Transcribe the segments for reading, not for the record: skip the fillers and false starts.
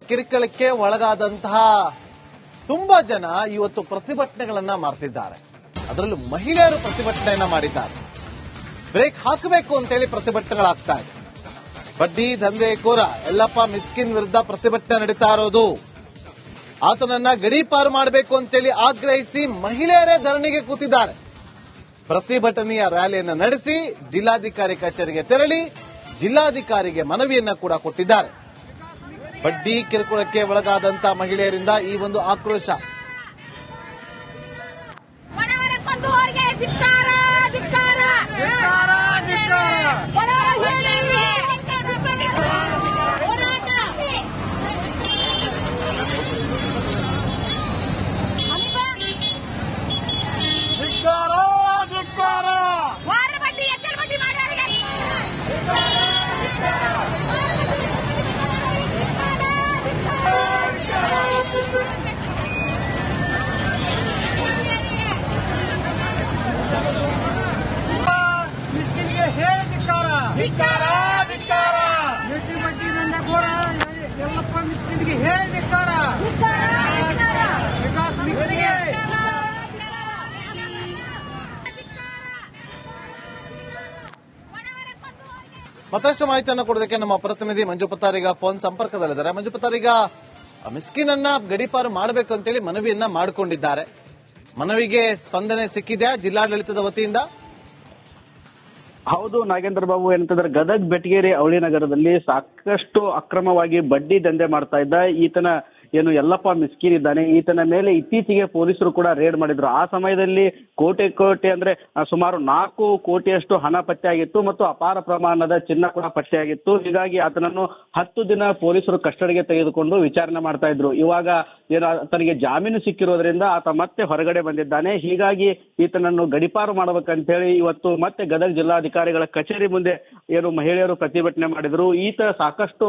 ಕಿರುಕುಳಕ್ಕೆ ಒಳಗಾದಂತಹ ತುಂಬಾ ಜನ ಇವತ್ತು ಪ್ರತಿಭಟನೆಗಳನ್ನ ಮಾಡ್ತಿದ್ದಾರೆ. ಅದರಲ್ಲೂ ಮಹಿಳೆಯರು ಪ್ರತಿಭಟನೆಯನ್ನ ಮಾಡಿದ್ದಾರೆ. ಬ್ರೇಕ್ ಹಾಕಬೇಕು ಅಂತೇಳಿ ಪ್ರತಿಭಟನೆಗಳಾಗ್ತಾ ಇದೆ. ಬಡ್ಡಿ ದಂಧೆಕೋರ ಯಲ್ಲಪ್ಪ ಮಿಸ್ಕಿನ್ ವಿರುದ್ಧ ಪ್ರತಿಭಟನೆ ನಡೀತಾ ಇರೋದು. ಆತನನ್ನ ಗಡೀಪಾರು ಮಾಡಬೇಕು ಅಂತೇಳಿ ಆಗ್ರಹಿಸಿ ಮಹಿಳೆಯರೇ ಧರಣಿಗೆ ಕೂತಿದ್ದಾರೆ. ಪ್ರತಿಭಟನೆಯ ರ್ಯಾಲಿಯನ್ನು ನಡೆಸಿ ಜಿಲ್ಲಾಧಿಕಾರಿ ಕಚೇರಿಗೆ ತೆರಳಿ ಜಿಲ್ಲಾಧಿಕಾರಿಗೆ ಮನವಿಯನ್ನ ಕೂಡ ಕೊಟ್ಟಿದ್ದಾರೆ. ಬಡ್ಡಿ ಕಿರುಕುಳಕ್ಕೆ ಒಳಗಾದಂತ ಮಹಿಳೆಯರಿಂದ ಈ ಒಂದು ಆಕ್ರೋಶ. ಯಲ್ಲಪ್ಪ ಮಿಸ್ಕಿನ್ಗೆ ಹೇಳಿ ಧಿಕ್ಕಾರ. ವಿಕಾಸ್ ಮಿಸ್ಕಿನ್ಗೆ ಮತ್ತಷ್ಟು ಮಾಹಿತಿಯನ್ನು ಕೊಡೋದಕ್ಕೆ ನಮ್ಮ ಪ್ರತಿನಿಧಿ ಮಂಜು ಪತ್ತಾರಿಗ ಫೋನ್ ಸಂಪರ್ಕದಲ್ಲಿದ್ದಾರೆ. ಮಂಜು ಪತ್ತಾರಿಗ, ಮಿಸ್ಕಿನ್ ಅನ್ನ ಗಡೀಪಾರು ಮಾಡಬೇಕು ಅಂತೇಳಿ ಮನವಿಯನ್ನ ಮಾಡಿಕೊಂಡಿದ್ದಾರೆ. ಮನವಿಗೆ ಸ್ಪಂದನೆ ಸಿಕ್ಕಿದೆ ಜಿಲ್ಲಾಡಳಿತದ ವತಿಯಿಂದ? ಹೌದು ನಾಗೇಂದ್ರ ಬಾಬು, ಏನಂತಂದ್ರೆ ಗದಗ್ ಬೆಟಗೇರಿ ಅವಳಿ ನಗರದಲ್ಲಿ ಸಾಕಷ್ಟು ಅಕ್ರಮವಾಗಿ ಬಡ್ಡಿ ದಂಧೆ ಮಾಡ್ತಾ ಇದ್ದ ಈತನ ಏನು ಯಲ್ಲಪ್ಪ ಮಿಸ್ಕಿನ್ ಇದ್ದಾನೆ, ಈತನ ಮೇಲೆ ಇತ್ತೀಚೆಗೆ ಪೊಲೀಸರು ಕೂಡ ರೇಡ್ ಮಾಡಿದ್ರು. ಆ ಸಮಯದಲ್ಲಿ ಕೋಟೆ ಅಂದ್ರೆ ಸುಮಾರು 4 ಕೋಟಿಯಷ್ಟು ಹಣ ಪತ್ತೆಯಾಗಿತ್ತು ಮತ್ತು ಅಪಾರ ಪ್ರಮಾಣದ ಚಿನ್ನ ಕೂಡ ಪತ್ತೆಯಾಗಿತ್ತು. ಹೀಗಾಗಿ ಆತನನ್ನು 10 ದಿನ ಪೊಲೀಸರು ಕಸ್ಟಡಿಗೆ ತೆಗೆದುಕೊಂಡು ವಿಚಾರಣೆ ಮಾಡ್ತಾ ಇದ್ರು. ಇವಾಗ ಏನು ತನಗೆ ಜಾಮೀನು ಸಿಕ್ಕಿರೋದ್ರಿಂದ ಆತ ಮತ್ತೆ ಹೊರಗಡೆ ಬಂದಿದ್ದಾನೆ. ಹೀಗಾಗಿ ಈತನನ್ನು ಗಡೀಪಾರು ಮಾಡಬೇಕಂತ ಹೇಳಿ ಇವತ್ತು ಮತ್ತೆ ಗದಗ ಜಿಲ್ಲಾಧಿಕಾರಿಗಳ ಕಚೇರಿ ಮುಂದೆ ಏನು ಮಹಿಳೆಯರು ಪ್ರತಿಭಟನೆ ಮಾಡಿದ್ರು. ಈತ ಸಾಕಷ್ಟು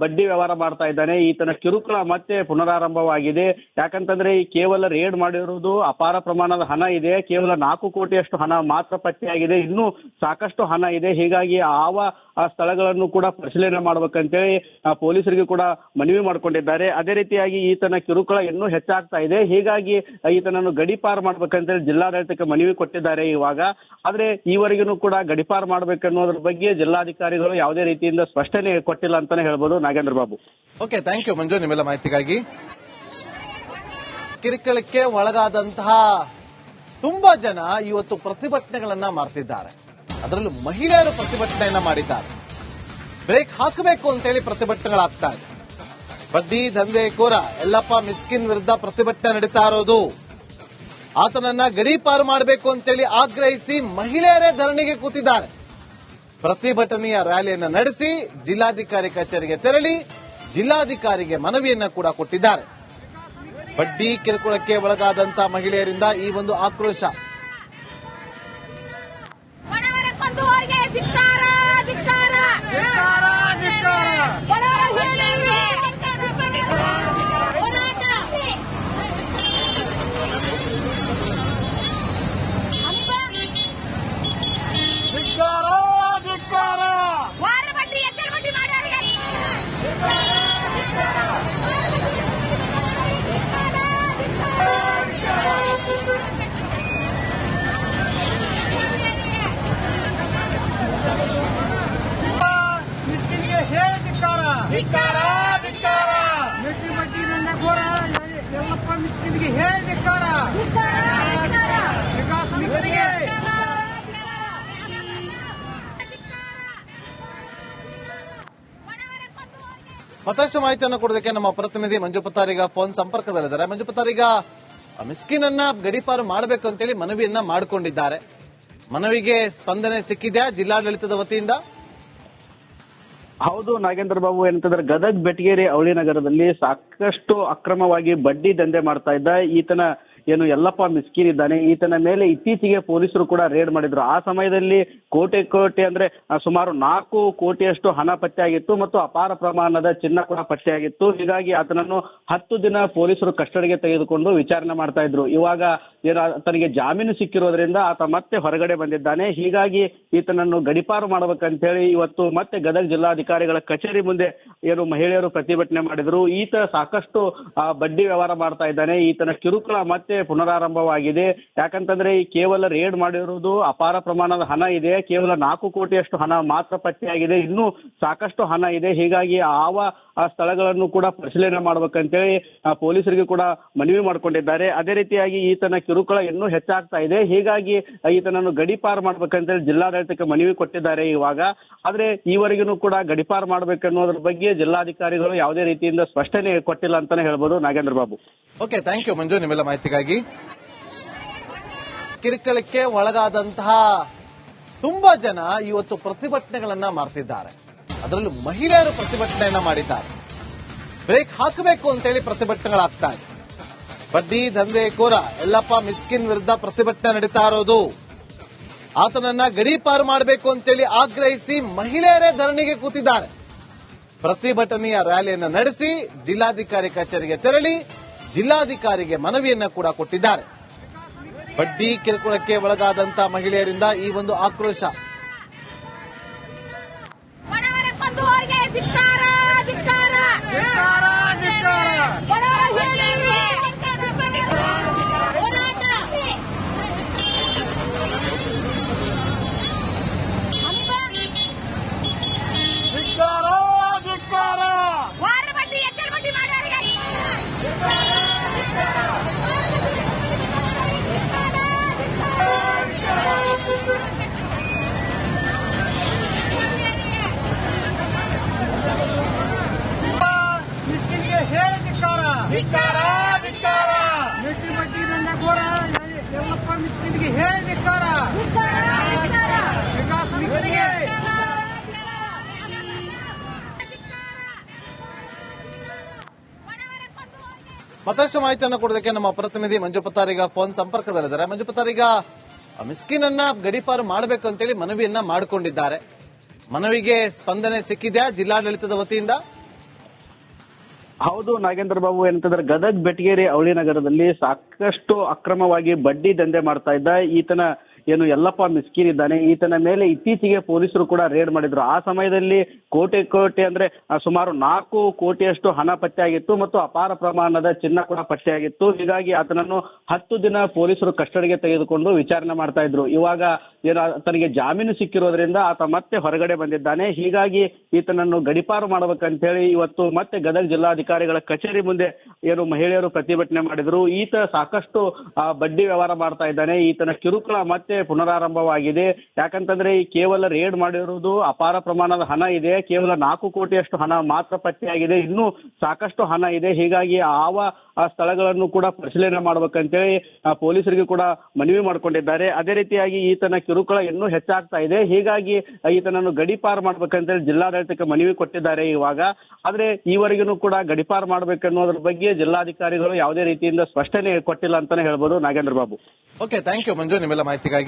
ಬಡ್ಡಿ ವ್ಯವಹಾರ ಮಾಡ್ತಾ ಇದ್ದಾನೆ. ಈತನ ಕಿರುಕುಳ ಮತ್ತೆ ಪುನರಾರಂಭವಾಗಿದೆ. ಯಾಕಂತಂದ್ರೆ ಕೇವಲ ರೇಡ್ ಮಾಡಿರುವುದು ಅಪಾರ ಪ್ರಮಾಣದ ಹಣ ಇದೆ, ಕೇವಲ 4 ಕೋಟಿಯಷ್ಟು ಹಣ ಮಾತ್ರ ಪತ್ತೆಯಾಗಿದೆ, ಇನ್ನೂ ಸಾಕಷ್ಟು ಹಣ ಇದೆ. ಹೀಗಾಗಿ ಆ ಸ್ಥಳಗಳನ್ನು ಕೂಡ ಪರಿಶೀಲನೆ ಮಾಡಬೇಕಂತೇಳಿ ಪೊಲೀಸರಿಗೆ ಕೂಡ ಮನವಿ ಮಾಡಿಕೊಂಡಿದ್ದಾರೆ. ಅದೇ ರೀತಿಯಾಗಿ ಈತನ ಕಿರುಕುಳ ಇನ್ನೂ ಹೆಚ್ಚಾಗ್ತಾ ಇದೆ. ಹೀಗಾಗಿ ಈತನನ್ನು ಗಡೀಪಾರು ಮಾಡ್ಬೇಕಂತೇಳಿ ಜಿಲ್ಲಾಡಳಿತಕ್ಕೆ ಮನವಿ ಕೊಟ್ಟಿದ್ದಾರೆ ಇವಾಗ. ಆದ್ರೆ ಈವರೆಗೂ ಕೂಡ ಗಡೀಪಾರು ಮಾಡ್ಬೇಕನ್ನೋದ್ರ ಬಗ್ಗೆ ಜಿಲ್ಲಾಧಿಕಾರಿಗಳು ಯಾವುದೇ ರೀತಿಯಿಂದ ಸ್ಪಷ್ಟನೆ ಕೊಟ್ಟಿಲ್ಲ ಅಂತಾನೆ ಹೇಳ್ಬೋದು Nagendra Babu. Okay, thank you Manju ನಿಮ್ಮೆಲ್ಲ ಮಾಹಿತಿಗಾಗಿ. ಕಿರುಕುಳಕ್ಕೆ ಒಳಗಾದಂತಹ ತುಂಬಾ ಜನ ಇವತ್ತು ಪ್ರತಿಭಟನೆಗಳನ್ನ ಮಾಡ್ತಿದ್ದಾರೆ. ಅದರಲ್ಲೂ ಮಹಿಳೆಯರು ಪ್ರತಿಭಟನೆಯನ್ನ ಮಾಡಿದ್ದಾರೆ. ಬ್ರೇಕ್ ಹಾಕಬೇಕು ಅಂತೇಳಿ ಪ್ರತಿಭಟನೆಗಳಾಗ್ತಾ ಇದೆ. ಬಡ್ಡಿ ದಂಧೆಕೋರ ಯಲ್ಲಪ್ಪ ಮಿಸ್ಕಿನ್ ವಿರುದ್ಧ ಪ್ರತಿಭಟನೆ ನಡೀತಾ ಇರೋದು. ಆತನನ್ನ ಗಡೀಪಾರು ಮಾಡಬೇಕು ಅಂತೇಳಿ ಆಗ್ರಹಿಸಿ ಮಹಿಳೆಯರೇ ಧರಣಿಗೆ ಕೂತಿದ್ದಾರೆ. ಪ್ರತಿಭಟನೆಯ ರ್ಯಾಲಿಯನ್ನು ನಡೆಸಿ ಜಿಲ್ಲಾಧಿಕಾರಿ ಕಚೇರಿಗೆ ತೆರಳಿ ಜಿಲ್ಲಾಧಿಕಾರಿಗೆ ಮನವಿಯನ್ನ ಕೂಡ ಕೊಟ್ಟಿದ್ದಾರೆ. ಬಡ್ಡಿ ಕಿರುಕುಳಕ್ಕೆ ಒಳಗಾದಂತ ಮಹಿಳೆಯರಿಂದ ಈ ಒಂದು ಆಕ್ರೋಶ. ಮಿಸ್ಕಿನ್ಗೆ ಹೇಳಿ ಧಿಕ್ಕಾರ. ಬಡ್ಡಿ ದಂಧೆಕೋರ ಯಲ್ಲಪ್ಪ ಮಿಸ್ಕಿನ್ಗೆ ಹೇಳಿ ಧಿಕ್ಕಾರ. ವಿಕಾಸ್ ಮಿಸ್ಕಿನ್ಗೆ ಮತ್ತಷ್ಟು ಮಾಹಿತಿಯನ್ನು ಕೊಡೋದಕ್ಕೆ ನಮ್ಮ ಪ್ರತಿನಿಧಿ ಮಂಜು ಪತ್ತಾರಿಗ ಫೋನ್ ಸಂಪರ್ಕದಲ್ಲಿದ್ದಾರೆ. ಮಂಜು ಪತ್ತಾರಿಗ, ಮಿಸ್ಕಿನ್ ಅನ್ನ ಗಡೀಪಾರು ಮಾಡಬೇಕು ಅಂತೇಳಿ ಮನವಿಯನ್ನ ಮಾಡಿಕೊಂಡಿದ್ದಾರೆ. ಮನವಿಗೆ ಸ್ಪಂದನೆ ಸಿಕ್ಕಿದೆ ಜಿಲ್ಲಾಡಳಿತದ ವತಿಯಿಂದ? ಹೌದು ನಾಗೇಂದ್ರ ಬಾಬು, ಏನಂತಂದ್ರೆ ಗದಗ್ ಬೆಟಗೇರಿ ಅವಳಿ ನಗರದಲ್ಲಿ ಸಾಕಷ್ಟು ಅಕ್ರಮವಾಗಿ ಬಡ್ಡಿ ದಂಧೆ ಮಾಡ್ತಾ ಇದ್ದ ಈತನ ಏನು ಯಲ್ಲಪ್ಪ ಮಿಸ್ಕಿನ್ ಇದ್ದಾನೆ, ಈತನ ಮೇಲೆ ಇತ್ತೀಚೆಗೆ ಪೊಲೀಸರು ಕೂಡ ರೇಡ್ ಮಾಡಿದ್ರು. ಆ ಸಮಯದಲ್ಲಿ ಕೋಟಿ ಅಂದ್ರೆ ಸುಮಾರು 4 ಕೋಟಿಯಷ್ಟು ಹಣ ಪತ್ತೆಯಾಗಿತ್ತು ಮತ್ತು ಅಪಾರ ಪ್ರಮಾಣದ ಚಿನ್ನ ಕೂಡ ಪತ್ತೆಯಾಗಿತ್ತು. ಹೀಗಾಗಿ ಆತನನ್ನು 10 ದಿನ ಪೊಲೀಸರು ಕಸ್ಟಡಿಗೆ ತೆಗೆದುಕೊಂಡು ವಿಚಾರಣೆ ಮಾಡ್ತಾ ಇದ್ರು. ಇವಾಗ ತನಗೆ ಜಾಮೀನು ಸಿಕ್ಕಿರೋದ್ರಿಂದ ಆತ ಮತ್ತೆ ಹೊರಗಡೆ ಬಂದಿದ್ದಾನೆ. ಹೀಗಾಗಿ ಈತನನ್ನು ಗಡೀಪಾರು ಮಾಡಬೇಕಂತ ಹೇಳಿ ಇವತ್ತು ಮತ್ತೆ ಗದಗ ಜಿಲ್ಲಾಧಿಕಾರಿಗಳ ಕಚೇರಿ ಮುಂದೆ ಏನು ಮಹಿಳೆಯರು ಪ್ರತಿಭಟನೆ ಮಾಡಿದ್ರು. ಈತ ಸಾಕಷ್ಟು ಬಡ್ಡಿ ವ್ಯವಹಾರ ಮಾಡ್ತಾ ಇದ್ದಾನೆ, ಈತನ ಕಿರುಕುಳ ಮತ್ತೆ ಪುನರಾರಂಭವಾಗಿದೆ. ಯಾಕಂತಂದ್ರೆ ಈ ಕೇವಲ ರೇಡ್ ಮಾಡಿರುವುದು ಅಪಾರ ಪ್ರಮಾಣದ ಹಣ ಇದೆ, ಕೇವಲ 4 ಕೋಟಿಯಷ್ಟು ಹಣ ಮಾತ್ರ ಪತ್ತೆಯಾಗಿದೆ, ಇನ್ನೂ ಸಾಕಷ್ಟು ಹಣ ಇದೆ. ಹೀಗಾಗಿ ಆ ಸ್ಥಳಗಳನ್ನು ಕೂಡ ಪರಿಶೀಲನೆ ಮಾಡ್ಬೇಕಂತೇಳಿ ಪೊಲೀಸರಿಗೆ ಕೂಡ ಮನವಿ ಮಾಡಿಕೊಂಡಿದ್ದಾರೆ. ಅದೇ ರೀತಿಯಾಗಿ ಈತನ ಕಿರುಕುಳ ಇನ್ನೂ ಹೆಚ್ಚಾಗ್ತಾ ಇದೆ. ಹೀಗಾಗಿ ಈತನನ್ನು ಗಡೀಪಾರು ಮಾಡ್ಬೇಕಂತೇಳಿ ಜಿಲ್ಲಾಡಳಿತಕ್ಕೆ ಮನವಿ ಕೊಟ್ಟಿದ್ದಾರೆ ಇವಾಗ. ಆದ್ರೆ ಈವರೆಗೂ ಕೂಡ ಗಡೀಪಾರು ಮಾಡ್ಬೇಕನ್ನೋದ್ರ ಬಗ್ಗೆ ಜಿಲ್ಲಾಧಿಕಾರಿಗಳು ಯಾವುದೇ ರೀತಿಯಿಂದ ಸ್ಪಷ್ಟನೆ ಕೊಟ್ಟಿಲ್ಲ ಅಂತಾನೆ ಹೇಳ್ಬೋದು. Nagendra Babu. Okay, thank you Manju ನಿಮ್ಮೆಲ್ಲ ಮಾಹಿತಿಗಾಗಿ. ಕಿರುಕುಳಕ್ಕೆ ಒಳಗಾದಂತಹ ತುಂಬಾ ಜನ ಇವತ್ತು ಪ್ರತಿಭಟನೆಗಳನ್ನ ಮಾಡ್ತಿದ್ದಾರೆ. ಅದರಲ್ಲೂ ಮಹಿಳೆಯರು ಪ್ರತಿಭಟನೆಯನ್ನ ಮಾಡಿದ್ದಾರೆ. ಬ್ರೇಕ್ ಹಾಕಬೇಕು ಅಂತೇಳಿ ಪ್ರತಿಭಟನೆಗಳಾಗ್ತಾ ಇದೆ. ಬಡ್ಡಿ ದಂಧೆಕೋರ ಯಲ್ಲಪ್ಪ ಮಿಸ್ಕಿನ್ ವಿರುದ್ಧ ಪ್ರತಿಭಟನೆ ನಡೀತಾ ಇರೋದು. ಆತನನ್ನ ಗಡೀಪಾರು ಮಾಡಬೇಕು ಅಂತೇಳಿ ಆಗ್ರಹಿಸಿ ಮಹಿಳೆಯರೇ ಧರಣಿಗೆ ಕೂತಿದ್ದಾರೆ. ಪ್ರತಿಭಟನೆಯ ರ್ಯಾಲಿಯನ್ನು ನಡೆಸಿ ಜಿಲ್ಲಾಧಿಕಾರಿ ಕಚೇರಿಗೆ ತೆರಳಿ ಜಿಲ್ಲಾಧಿಕಾರಿಗೆ ಮನವಿಯನ್ನ ಕೂಡ ಕೊಟ್ಟಿದ್ದಾರೆ. ಬಡ್ಡಿ ಕಿರುಕುಳಕ್ಕೆ ಒಳಗಾದಂತ ಮಹಿಳೆಯರಿಂದ ಈ ಒಂದು ಆಕ್ರೋಶ. ಮಿಸ್ಕಿನ್ಗೆ ಹೇಳಿದಿಕ್ಕಾರ ಮೆಟ್ಟಿ ಬಡ್ಡಿ ದಂಧೆಕೋರ ಯಲ್ಲಪ್ಪ ಮಿಸ್ಕಿನ್ಗೆ ಹೇಳಿದಿಕ್ಕಾರ ವಿಕಾಸ್ ಮಿಸ್ಕಿನ್ಗೆ ಮತ್ತಷ್ಟು ಮಾಹಿತಿಯನ್ನು ಕೊಡೋದಕ್ಕೆ ನಮ್ಮ ಪ್ರತಿನಿಧಿ ಮಂಜು ಪತ್ತಾರಿಗ ಫೋನ್ ಸಂಪರ್ಕದಲ್ಲಿದ್ದಾರೆ. ಮಂಜು ಪತ್ತಾರಿಗ, ಮಿಸ್ಕಿನ್ ಅನ್ನ ಗಡೀಪಾರು ಮಾಡಬೇಕು ಅಂತೇಳಿ ಮನವಿಯನ್ನ ಮಾಡಿಕೊಂಡಿದ್ದಾರೆ. ಮನವಿಗೆ ಸ್ಪಂದನೆ ಸಿಕ್ಕಿದೆಯಾ ಜಿಲ್ಲಾಡಳಿತದ ವತಿಯಿಂದ? ಹೌದು ನಾಗೇಂದ್ರ ಬಾಬು, ಏನಂತಂದ್ರೆ ಗದಗ್ ಬೆಟಗೇರಿ ಅವಳಿ ನಗರದಲ್ಲಿ ಸಾಕಷ್ಟು ಅಕ್ರಮವಾಗಿ ಬಡ್ಡಿ ದಂಧೆ ಮಾಡ್ತಾ ಇದ್ದ ಈತನ ಏನು ಯಲ್ಲಪ್ಪ ಮಿಸ್ಕಿನ್ ಇದ್ದಾನೆ, ಈತನ ಮೇಲೆ ಇತ್ತೀಚೆಗೆ ಪೊಲೀಸರು ಕೂಡ ರೇಡ್ ಮಾಡಿದ್ರು. ಆ ಸಮಯದಲ್ಲಿ ಕೋಟಿ ಅಂದ್ರೆ ಸುಮಾರು 4 ಕೋಟಿಯಷ್ಟು ಹಣ ಪತ್ತೆಯಾಗಿತ್ತು ಮತ್ತು ಅಪಾರ ಪ್ರಮಾಣದ ಚಿನ್ನ ಕೂಡ ಪತ್ತೆಯಾಗಿತ್ತು. ಹೀಗಾಗಿ ಆತನನ್ನು 10 ದಿನ ಪೊಲೀಸರು ಕಸ್ಟಡಿಗೆ ತೆಗೆದುಕೊಂಡು ವಿಚಾರಣೆ ಮಾಡ್ತಾ ಇದ್ರು. ಇವಾಗ ತನಗೆ ಜಾಮೀನು ಸಿಕ್ಕಿರೋದ್ರಿಂದ ಆತ ಮತ್ತೆ ಹೊರಗಡೆ ಬಂದಿದ್ದಾನೆ. ಹೀಗಾಗಿ ಈತನನ್ನು ಗಡೀಪಾರು ಮಾಡಬೇಕಂತ ಹೇಳಿ ಇವತ್ತು ಮತ್ತೆ ಗದಗ ಜಿಲ್ಲಾಧಿಕಾರಿಗಳ ಕಚೇರಿ ಮುಂದೆ ಏನು ಮಹಿಳೆಯರು ಪ್ರತಿಭಟನೆ ಮಾಡಿದ್ರು. ಈತ ಸಾಕಷ್ಟು ಬಡ್ಡಿ ವ್ಯವಹಾರ ಮಾಡ್ತಾ ಇದ್ದಾನೆ, ಈತನ ಕಿರುಕುಳ ಮತ್ತೆ ಪುನರಾರಂಭವಾಗಿದೆ. ಯಾಕಂತಂದ್ರೆ ಈ ಕೇವಲ ರೇಡ್ ಮಾಡಿರುವುದು ಅಪಾರ ಪ್ರಮಾಣದ ಹಣ ಇದೆ, ಕೇವಲ 4 ಕೋಟಿಯಷ್ಟು ಹಣ ಮಾತ್ರ ಪತ್ತೆಯಾಗಿದೆ, ಇನ್ನೂ ಸಾಕಷ್ಟು ಹಣ ಇದೆ. ಹೀಗಾಗಿ ಆ ಸ್ಥಳಗಳನ್ನು ಕೂಡ ಪರಿಶೀಲನೆ ಮಾಡ್ಬೇಕಂತೇಳಿ ಪೊಲೀಸರಿಗೆ ಕೂಡ ಮನವಿ ಮಾಡಿಕೊಂಡಿದ್ದಾರೆ. ಅದೇ ರೀತಿಯಾಗಿ ಈತನ ಕಿರುಕುಳ ಇನ್ನೂ ಹೆಚ್ಚಾಗ್ತಾ ಇದೆ. ಹೀಗಾಗಿ ಈತನನ್ನು ಗಡೀಪಾರು ಮಾಡ್ಬೇಕಂತೇಳಿ ಜಿಲ್ಲಾಡಳಿತಕ್ಕೆ ಮನವಿ ಕೊಟ್ಟಿದ್ದಾರೆ ಇವಾಗ. ಆದ್ರೆ ಈವರೆಗೂ ಕೂಡ ಗಡೀಪಾರು ಮಾಡ್ಬೇಕನ್ನೋದ್ರ ಬಗ್ಗೆ ಜಿಲ್ಲಾಧಿಕಾರಿಗಳು ಯಾವುದೇ ರೀತಿಯಿಂದ ಸ್ಪಷ್ಟನೆ ಕೊಟ್ಟಿಲ್ಲ ಅಂತಾನೆ ಹೇಳ್ಬೋದು. Nagendra Babu. Okay, thank you Manju ನಿಮ್ಮೆಲ್ಲ ಮಾಹಿತಿಗಾಗಿ.